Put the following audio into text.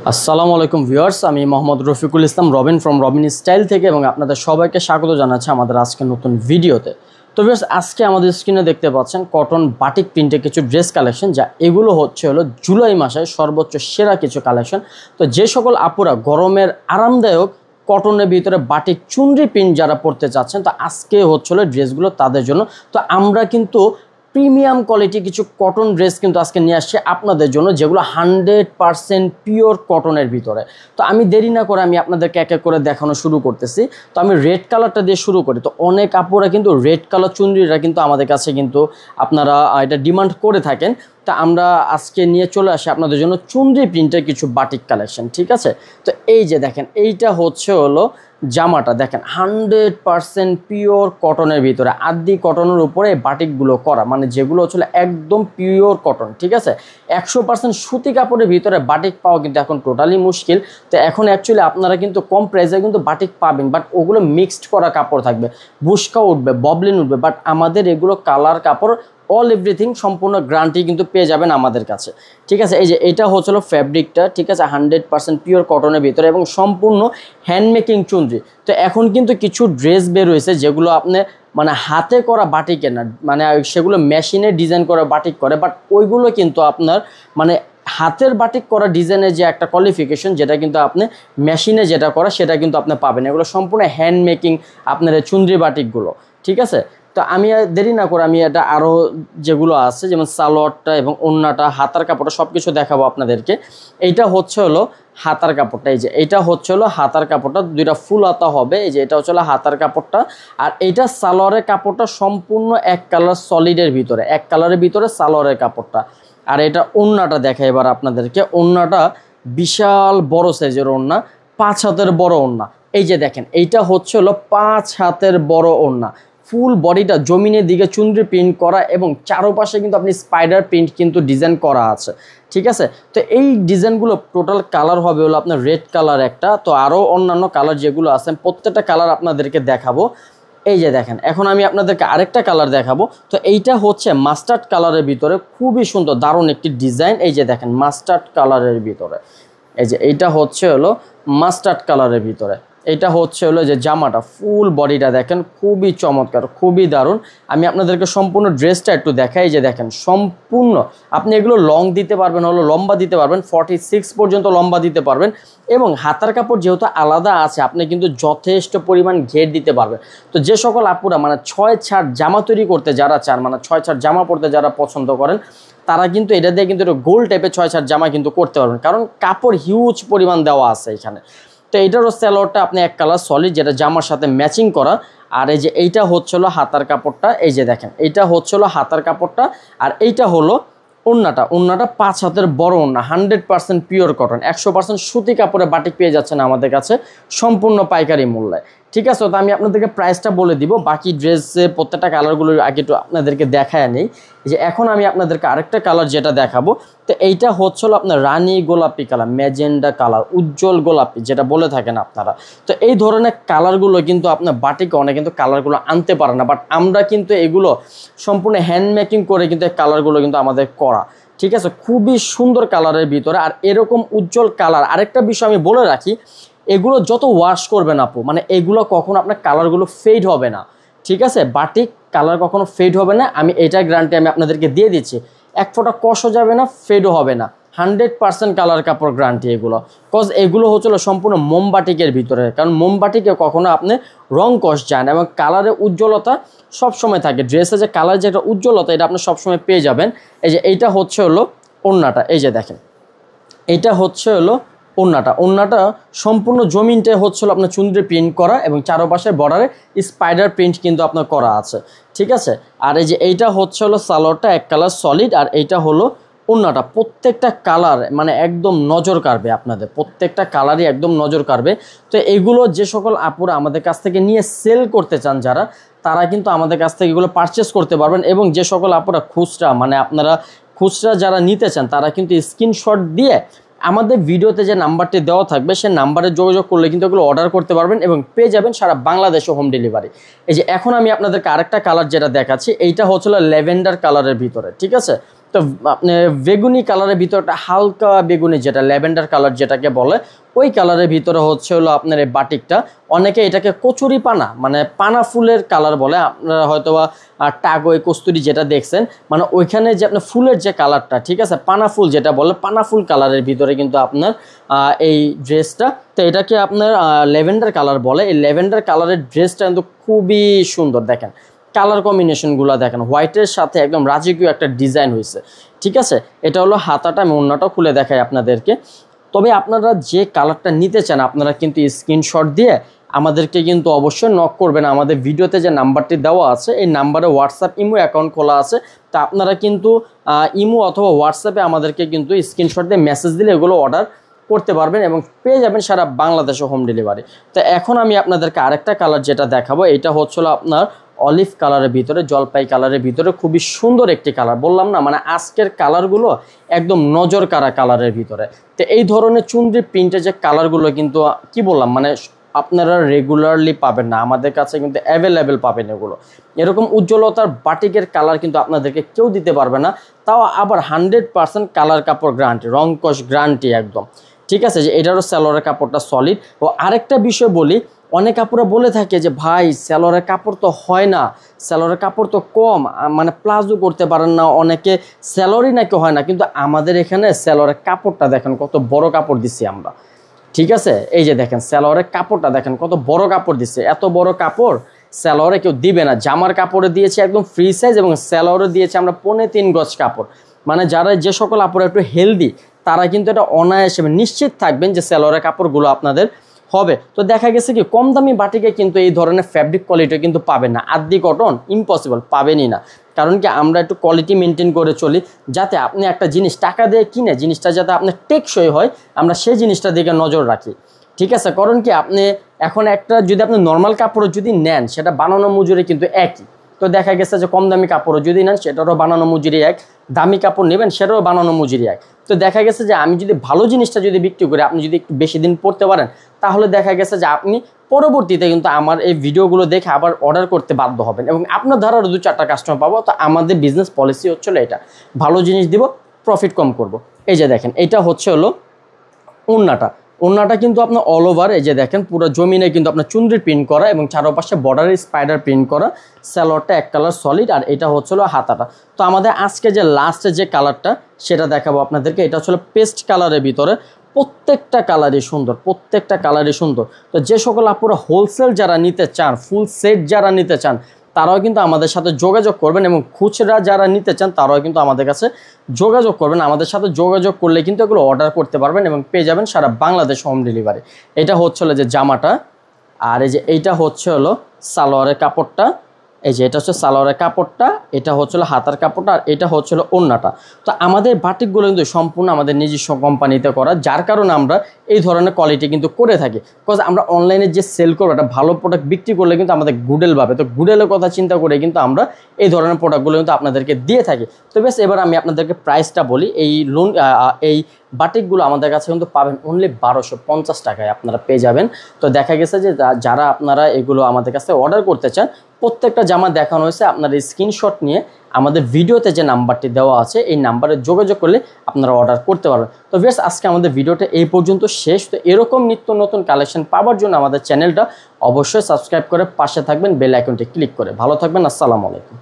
আসসালামু আলাইকুম ভিউয়ার্স, আমি মোহাম্মদ রফিকুল ইসলাম রবিন ফ্রম রবিন স্টাইল থেকে এবং আপনাদের সবাইকে স্বাগত জানাচ্ছি আমাদের আজকে নতুন ভিডিওতে। তো ভিউয়ার্স, আজকে আমাদের স্ক্রিনে দেখতে পাচ্ছেন কটন বাটিক প্রিন্টে কিছু ড্রেস কালেকশন, যা এগুলো হলো জুলাই মাসের সর্বোচ্চ সেরা কিছু কালেকশন। তো যে সকল আপুরা গরমের আরামদায়ক কটনের ভিতরে বাটিক চুনরি প্রিন্ট যারা পরতে চাচ্ছেন, তো আজকে হলো ড্রেসগুলো তাদের জন্য। তো আমরা কিন্তু প্রিমিয়াম কোয়ালিটি কিছু কটন ড্রেস কিন্তু আজকে নিয়ে আসছে আপনাদের জন্য, যেগুলো 100% পিওর কটনের ভিতরে। তো আমি দেরি না করে আমি আপনাদেরকে এক এক করে দেখানো শুরু করতেছি। তো আমি রেড কালারটা দিয়ে শুরু করি। তো অনেক আপুরা কিন্তু রেড কালার চুনরিটা কিন্তু আমাদের কাছে কিন্তু আপনারা এটা ডিমান্ড করে থাকেন। তা আমরা আজকে নিয়ে চলে আসি আপনাদের জন্য চুনরি প্রিন্টের কিছু বাটিক কালেকশন, ঠিক আছে। তো এই যে দেখেন, এইটা হলো জামাটা, দেখেন 100% পিওর কটনের ভিতরে, আদি কটনের উপরে বাটিকগুলো করা, মানে যেগুলো হচ্ছে একদম পিওর কটন, ঠিক আছে। 100% সুতি কাপড়ের ভিতরে বাটিক পাওয়া কিন্তু এখন টোটালি মুশকিল। তো এখন অ্যাকচুয়ালি আপনারা কিন্তু কম প্রাইসে কিন্তু বাটিক পাবেন, বাট ওগুলো মিক্সড করা কাপড় থাকবে, বুশকা উঠবে, ববলিন উঠবে, বাট আমাদের এগুলো কালার কাপড় অল এভরিথিং সম্পূর্ণ গ্যারান্টি কিন্তু পেয়ে যাবেন আমাদের কাছে, ঠিক আছে। এই যে এটা হচ্ছিল ফ্যাব্রিকটা, ঠিক আছে, 100% পিওর কটনের ভিতরে এবং সম্পূর্ণ হ্যান্ডমেকিং চুনরি। তো এখন কিন্তু কিছু ড্রেস বের হয়েছে যেগুলো আপনি মানে হাতে করা বাটিকে না, মানে সেগুলো মেশিনে ডিজাইন করা বাটিক করে, বাট ওইগুলো কিন্তু আপনার মানে হাতের বাটিক করা ডিজাইনের যে একটা কোয়ালিফিকেশন, যেটা কিন্তু আপনি মেশিনে যেটা করা সেটা কিন্তু আপনি পাবেন। এগুলো সম্পূর্ণ হ্যান্ডমেকিং আপনার চুনরি বাটিকগুলো, ঠিক আছে। তো আমি দেরি না করে আমি এটা আরও যেগুলো আছে, যেমন সালোয়ারটা এবং ওড়নাটা, হাতার কাপড়টা সব কিছু দেখাবো আপনাদেরকে। এইটা হলো হাতার কাপড়টা, এই যে এইটা হলো হাতার কাপড়টা, দুইটা ফুল হাতা হবে। এই যে এটা হলো হাতার কাপড়টা, আর এইটা সালোয়ারের কাপড়টা সম্পূর্ণ এক কালার সলিডের ভিতরে, এক কালারের ভিতরে সালোয়ারের কাপড়টা। আর এটা ওড়নাটা দেখা এবার আপনাদেরকে, ওড়নাটা বিশাল বড় সাইজের ওড়না, 5 হাতের বড় ওড়না। এই যে দেখেন, এইটা হলো 5 হাতের বড় ওড়না, ফুল বডিটা জমিনের দিকে চুনরি প্রিন্ট করা এবং চারপাশে কিন্তু আপনি স্পাইডার প্রিন্ট কিন্তু ডিজাইন করা আছে, ঠিক আছে। তো এই ডিজাইনগুলো টোটাল কালার হবে হলো আপনার রেড কালার একটা, তো আরও অন্যান্য কালার যেগুলো আছে প্রত্যেকটা কালার আপনাদেরকে দেখাবো। এই যে দেখেন, এখন আমি আপনাদেরকে আরেকটা কালার দেখাবো। তো এইটা হচ্ছে মাস্টার্ড কালারের ভিতরে, খুবই সুন্দর দারুণ একটি ডিজাইন। এই যে দেখেন মাস্টার্ড কালারের ভিতরে, এই যে এইটা হলো মাস্টার্ড কালারের ভিতরে। এটা হলো যে জামাটা, ফুল বডিটা দেখেন, খুবই চমৎকার, খুবই দারুণ। আমি আপনাদেরকে সম্পূর্ণ ড্রেসটা একটু দেখাই। যে দেখেন সম্পূর্ণ আপনি এগুলো লং দিতে পারবেন, লম্বা দিতে পারবেন, 46 পর্যন্ত লম্বা দিতে পারবেন। এবং হাতার কাপড় যেহেতু আলাদা আছে, আপনি কিন্তু যথেষ্ট পরিমাণ ঘের দিতে পারবেন। তো যে সকল আপুরা মানে 6/4 জামা তৈরি করতে যারা চান, মানে 6/4 জামা পরতে যারা পছন্দ করেন, তারা কিন্তু এটা দিয়ে কিন্তু গোল টাইপের 6/4 জামা কিন্তু করতে পারবেন, কারণ কাপড় হিউজ পরিমাণ দেওয়া আছে এখানে। তো এইটারও সালোয়ারটা আপনি এক কালার সলিড, যেটা জামার সাথে ম্যাচিং করা। আর এই যে এইটা হলো হাতার কাপড়টা, এই যে দেখেন এইটা হলো হাতার কাপড়টা। আর এইটা হলো ওড়নাটা, ওড়নাটা 5 হাতের বড় ওড়না, 100% পিওর কটন, 100% সুতি কাপড়ে বাটিক পেয়ে যাচ্ছেন আমাদের কাছে সম্পূর্ণ পাইকারি মূল্যে, ঠিক আছে। তো আমি আপনাদেরকে প্রাইসটা বলে দিব, বাকি ড্রেসে প্রত্যেকটা কালারগুলো আগে একটু আপনাদেরকে দেখায় নেই। যে এখন আমি আপনাদেরকে আরেকটা কালার যেটা দেখাবো, তো এইটা হলো আপনার রানী গোলাপি কালার, ম্যাজেন্ডা কালার, উজ্জ্বল গোলাপি যেটা বলে থাকেন আপনারা। তো এই ধরনের কালারগুলো কিন্তু আপনার বাটিকে অনেক কিন্তু কালারগুলো আনতে পারে না, বাট আমরা কিন্তু এগুলো সম্পূর্ণ হ্যান্ডমেকিং করে কিন্তু এই কালারগুলো কিন্তু আমাদের করা, ঠিক আছে। খুবই সুন্দর কালারের ভিতরে, আর এরকম উজ্জ্বল কালার। আরেকটা বিষয় আমি বলে রাখি, এগুলো যত ওয়াশ করবেন আপু, মানে এগুলো কখনো আপনার কালারগুলো ফেড হবে না, ঠিক আছে। বাটিক কালার কখনো ফেড হবে না, আমি এটার গ্যারান্টি আমি আপনাদেরকে দিয়ে দিচ্ছি। এক ফোঁটা কষও যাবে না, ফেডও হবে না, 100% কালার কাপড় গ্যারান্টি এগুলো। কজ এগুলো হচ্ছিল সম্পূর্ণ মোমবাটিকের ভিতরে, কারণ মোমবাটিকে কখনো আপনি রং কষ যায় না এবং কালারের উজ্জ্বলতা সবসময় থাকে। ড্রেসে যে কালার যে একটা উজ্জ্বলতা, এটা আপনি সবসময় পেয়ে যাবেন। এই যে এইটা হলো ওড়নাটা, এই যে দেখেন এইটা হলো ওড়নাটা, ওড়নাটা সম্পূর্ণ জমিনটা হচ্ছিল আপনার চুনরি প্রিন্ট করা এবং চারপাশে বর্ডারে স্পাইডার প্রিন্ট কিন্তু আপনার করা আছে, ঠিক আছে। আর এই যে এইটা হলো সালোয়ারটা এক কালার সলিড, আর এইটা হলো ওড়নাটা। প্রত্যেকটা কালার মানে একদম নজর কাড়বে, আপনাদের প্রত্যেকটা কালারই একদম নজর কাড়বে। তো এগুলো যে সকল আপুরা আমাদের কাছ থেকে নিয়ে সেল করতে চান যারা, তারা কিন্তু আমাদের কাছ থেকে এগুলো পারচেস করতে পারবেন। এবং যে সকল আপুরা খুচরা, মানে আপনারা খুচরা যারা নিতে চান, তারা কিন্তু স্ক্রিনশট দিয়ে আমাদের ভিডিওতে যে নাম্বারটি দেওয়া থাকবে সেই নাম্বারে যোগাযোগ করলে কিন্তু এগুলো অর্ডার করতে পারবেন এবং পেয়ে যাবেন সারা বাংলাদেশে হোম ডেলিভারি। এই যে এখন আমি আপনাদেরকে আরেকটা কালার যেটা দেখাচ্ছি, এইটা হচ্ছিল ল্যাভেন্ডার কালারের ভিতরে, ঠিক আছে। তো আপনি বেগুনি কালারের ভিতরটা হালকা বেগুনি, যেটা ল্যাভেন্ডার কালার যেটাকে বলে, ওই কালারের ভিতরে হচ্ছে হলো আপনার এই বাটিকটা। অনেকে এটাকে কচুরি পানা মানে পানা ফুলের কালার বলে, আপনারা হয়তো বা টাগোয় কস্তুরি যেটা দেখছেন, মানে ওইখানে যে আপনার ফুলের যে কালারটা, ঠিক আছে, পানা ফুল যেটা বলে, পানা ফুল কালারের ভিতরে কিন্তু আপনার এই ড্রেসটা। তো এটাকে আপনার ল্যাভেন্ডার কালার বলে। এই ল্যাভেন্ডার কালারের ড্রেসটা কিন্তু খুবই সুন্দর। দেখেন কালার কম্বিনেশনগুলো দেখেন, হোয়াইটের সাথে একদম রাজকীয় একটা ডিজাইন হয়েছে, ঠিক আছে। এটা হলো হাতাটা, আমি অন্যটাও খুলে দেখাই আপনাদেরকে। তবে আপনারা যে কালারটা নিতে চান আপনারা কিন্তু স্ক্রিনশট দিয়ে আমাদেরকে কিন্তু অবশ্যই নক করবেন। আমাদের ভিডিওতে যে নাম্বারটি দেওয়া আছে এই নাম্বারে হোয়াটসঅ্যাপ ইমো অ্যাকাউন্ট খোলা আছে। তা আপনারা কিন্তু ইমো অথবা হোয়াটসঅ্যাপে আমাদেরকে কিন্তু স্ক্রিনশট দিয়ে মেসেজ দিলে এগুলো অর্ডার করতে পারবেন এবং পেয়ে যাবেন সারা বাংলাদেশে হোম ডেলিভারি। তো এখন আমি আপনাদেরকে আরেকটা কালার যেটা দেখাবো, এটা হচ্ছিল আপনার অলিভ কালারের ভিতরে, জলপাই কালারের ভিতরে, খুবই সুন্দর একটি কালার। বললাম না মানে আজকের কালারগুলো একদম নজর কাড়া কালারের ভিতরে। তো এই ধরনের চুনরি প্রিন্টের যে কালারগুলো কিন্তু কি বললাম মানে আপনারা রেগুলারলি পাবেন না, আমাদের কাছে কিন্তু অ্যাভেলেবেল পাবেন এগুলো। এরকম উজ্জ্বলতার বাটিকের কালার কিন্তু আপনাদেরকে কেউ দিতে পারবে না, তাও আবার 100% কালার কাপড় গ্যারান্টি, রং কস গ্যারান্টি একদম, ঠিক আছে। যে এটারও সালোয়ারের কাপড়টা সলিড। ও আরেকটা বিষয় বলি, অনেক কাপড়রা বলে থাকে যে ভাই সালোয়ারের কাপড় তো হয় না, সালোয়ারের কাপড় তো কম, মানে প্লাজো করতে পারেন না, অনেকে সালোয়ারই নাকি হয় না। কিন্তু আমাদের এখানে সালোয়ারের কাপড়টা দেখেন কত বড় কাপড় দিচ্ছি আমরা, ঠিক আছে। এই যে দেখেন সালোয়ারের কাপড়টা দেখেন কত বড় কাপড় দিচ্ছে, এত বড় কাপড় সালোয়ারে কেউ দিবে না। জামার কাপড়ে দিয়েছে একদম ফ্রি সাইজ এবং সালোয়ারে দিয়েছে আমরা 3.5 গজ কাপড়। মানে যারা যে সকল কাপড় একটু হেলদি তারা কিন্তু এটা অনায়াসে নিশ্চিত থাকবেন যে সালোয়ারের কাপড়গুলো আপনাদের হবে। তো দেখা গেছে কি কম দামি বাটিকে কিন্তু এই ধরনের ফ্যাব্রিক কোয়ালিটি কিন্তু পাবেন না। আদি কটন ইম্পসিবল, পাবেনই না। কারণ কি আমরা একটু কোয়ালিটি মেনটেন করে চলি, যাতে আপনি একটা জিনিস টাকা দিয়ে কিনে জিনিসটা যাতে আপনার টেকসই হয়, আমরা সেই জিনিসটা দিকে নজর রাখি, ঠিক আছে। কারণ কি আপনি এখন একটা যদি আপনি নর্মাল কাপড়ও যদি নেন সেটা বানানো মজুরি কিন্তু একই। তো দেখা গেছে যে কম দামি কাপড়ও যদি নেন সেটারও বানানো মজুরি এক, দামি কাপড় নেবেন সেটারও বানানো মজুরি এক। তো দেখা গেছে যে আমি যদি ভালো জিনিসটা যদি বিক্রি করি, আপনি যদি একটু বেশি দিন পড়তে পারেন, তাহলে দেখা গেছে যে আপনি পরবর্তীতে কিন্তু আমার এই ভিডিওগুলো দেখে আবার অর্ডার করতে বাধ্য হবেন এবং আপনার দ্বারা 2-4টা কাস্টমার পাবো। তো আমাদের বিজনেস পলিসি হচ্ছিল এটা, ভালো জিনিস দিব, প্রফিট কম করব। এই যে দেখেন এটা হচ্ছে হলো ওড়নাটা। ওড়নাটা কিন্তু আপনার অল ওভার, এই যে দেখেন পুরো জমিনে কিন্তু আপনার চুনরির প্রিন্ট করা এবং চারপাশে বর্ডারের স্পাইডার প্রিন্ট করা, সালোয়ারটা এক কালার সলিড, আর এটা হচ্ছে হলো হাতাটা। তো আমাদের আজকে যে লাস্টে যে কালারটা সেটা দেখাবো আপনাদেরকে, এটা হচ্ছে পেস্ট কালারের ভিতরে। প্রত্যেকটা কালারই সুন্দর, প্রত্যেকটা কালারই সুন্দর। তো যে সকল আপুরা হোলসেল যারা নিতে চান, ফুল সেট যারা নিতে চান, তারাও কিন্তু আমাদের সাথে যোগাযোগ করবেন এবং খুচরা যারা নিতে চান তারাও কিন্তু আমাদের কাছে যোগাযোগ করবেন। আমাদের সাথে যোগাযোগ করলে কিন্তু এগুলো অর্ডার করতে পারবেন এবং পেয়ে যাবেন সারা বাংলাদেশ হোম ডেলিভারি। এটা হচ্ছে হলো যে জামাটা, আর এই যে এইটা হচ্ছে হলো সালোয়ারের কাপড়টা। এই যে এটা হচ্ছে সালোয়ারের কাপড়টা, এটা হচ্ছিল হাতার কাপড়টা, আর এটা হচ্ছিল ওড়নাটা। তো আমাদের বাটিকগুলো কিন্তু সম্পূর্ণ আমাদের নিজস্ব কোম্পানিতে করা, যার কারণে আমরা এই ধরনের কোয়ালিটি কিন্তু করে থাকি। বিকজ আমরা অনলাইনে যে সেল করবো একটা ভালো প্রোডাক্ট বিক্রি করলে কিন্তু আমাদের গুডেল পাবে, তো গুডেলের কথা চিন্তা করে কিন্তু আমরা এই ধরনের প্রোডাক্টগুলো কিন্তু আপনাদেরকে দিয়ে থাকি। তো বেশ এবার আমি আপনাদেরকে প্রাইসটা বলি। এই বাটিকগুলো আমাদের কাছে কিন্তু পাবেন অনলি 1250 টাকায় আপনারা পেয়ে যাবেন। তো দেখা গেছে যে যারা আপনারা এগুলো আমাদের কাছে অর্ডার করতে চান, প্রত্যেকটা জামা দেখানো হয়েছে, আপনারা স্ক্রিনশট নিয়ে আমাদের ভিডিওতে যে নাম্বারটি দেওয়া আছে এই নাম্বারে যোগাযোগ করলে আপনারা অর্ডার করতে পারবেন। তো বেশ আজকে আমাদের ভিডিওটা এই পর্যন্ত শেষ। তো এরকম নিত্য নতুন কালেকশন পাওয়ার জন্য আমাদের চ্যানেলটা অবশ্যই সাবস্ক্রাইব করে পাশে থাকবেন, বেল আইকনটি ক্লিক করে। ভালো থাকবেন, আসসালামু আলাইকুম।